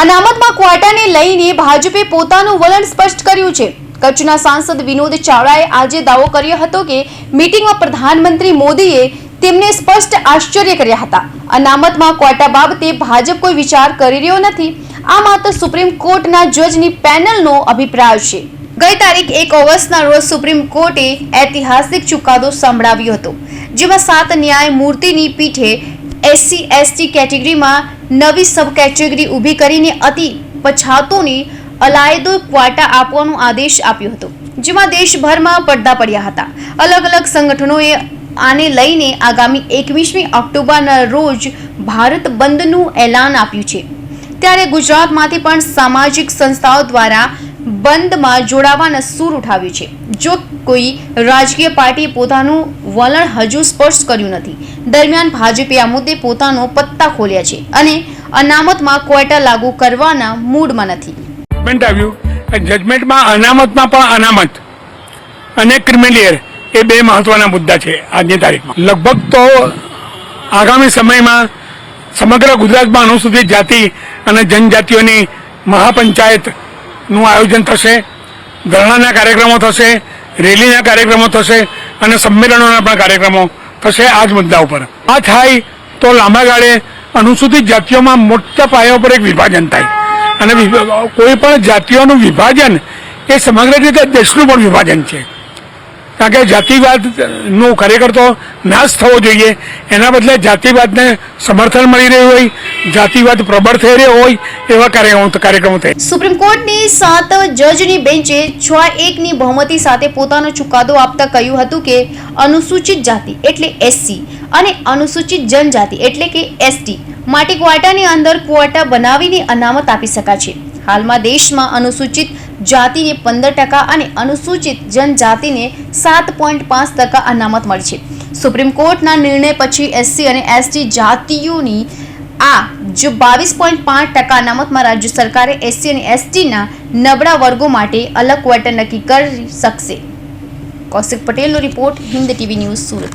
અનામતમાં ક્વાટાને લઈને ભાજપે પોતાનું વલણ સ્પષ્ટ કર્યું છે। કચ્છના સાંસદ વિનોદ ચાવડાએ આજે દાવો કર્યો હતો કે મીટિંગમાં પ્રધાનમંત્રી મોદીએ તેમને સ્પષ્ટ આશ્ચર્ય કર્યા હતા। અનામતમાં ક્વાટા બાબતે ભાજપ કોઈ વિચાર કરી રહ્યો નથી। આ માત્ર સુપ્રીમ કોર્ટના જજની પેનલનો અભિપ્રાય છે। ગઈ તારીખ 1 ઓગસ્ટના રોજ સુપ્રીમ કોર્ટે ઐતિહાસિક ચુકાદો સંભળાવ્યો હતો, જેમાં 7 ન્યાયમૂર્તિની પીઠે SC/ST કેટેગરીમાં નવી સબ કેટેગરી ઊભી કરીને અતિ પછાતોને અલાયદો ક્વાટા આપવાનો આદેશ આપ્યો હતો, જેમાં દેશભરમાં પડદા પડ્યા હતા। અલગ અલગ સંગઠનોએ આને લઈને આગામી 21મી ઓક્ટોબરના રોજ ભારત બંધનું એલાન આપ્યું છે। ત્યારે ગુજરાતમાંથી પણ સામાજિક સંસ્થાઓ દ્વારા બંધમાં જોડાવાના સૂર ઉઠાવ્યું છે। જો કોઈ રાજકીય પાર્ટીએ પોતાનું વલણ હજુ સ્પષ્ટ કર્યું નથી। દરમિયાન ભાજપે આ મુદ્દે પોતાનો પત્તા ખોલ્યા છે અને અનામતમાં ક્વાટા લાગુ કરવાના મૂડમાં નથી। જજમેન્ટમાં અનામતમાં પણ અનામત અને ક્રિમિલિયર એ બે મહત્વના મુદ્દા છે આજની તારીખમાં। લગભગ તો આગામી સમયમાં સમગ્ર ગુજરાતમાં અનુસૂચિત જાતિ અને જનજાતિઓની મહાપંચાયતનું આયોજન થશે, ધરણાના કાર્યક્રમો થશે, રેલીના કાર્યક્રમો થશે અને સંમેલનોના પણ કાર્યક્રમો થશે આ જ મુદ્દા ઉપર। આ થાય તો લાંબા ગાળે અનુસૂચિત જાતિઓમાં મોટા પાયા પર એક વિભાજન થાય અને કોઈ પણ જાતિઓનું વિભાજન એ સમગ્ર રીતે દેશનું પણ વિભાજન છે, કારણ કે જાતિવાદનો ખરેખર તો નાશ થવો જોઈએ। એના બદલે જાતિવાદને સમર્થન મળી રહ્યું હોય, જાતિવાદ પ્રબળ થઈ રહ્યો હોય એવા કાર્યક્રમો થાય। સુપ્રીમ કોર્ટની 7 જજની બેન્ચે 6-1ની બહુમતી સાથે પોતાનો ચુકાદો આપતા કહ્યું હતું કે અનુસૂચિત જાતિ એટલે SC અને અનુસૂચિત જનજાતિ એટલે કે ST માટે ક્વાટાની અંદર ક્વોટા બનાવીને અનામત આપી શકાશે। હાલમાં દેશમાં અનુસૂચિત જાતિને 15% અને અનુસૂચિત જનજાતિને 7.5% અનામત મળી છે। સુપ્રીમ કોર્ટના નિર્ણય પછી SC અને ST જાતિઓની આ જો 22.5% અનામતમાં રાજ્ય સરકારે SC અને ST ના નબળા વર્ગો માટે અલગ ક્વોટા નક્કી કરી શકશે। કૌશિક પટેલનો report, Hind TV news, Surat.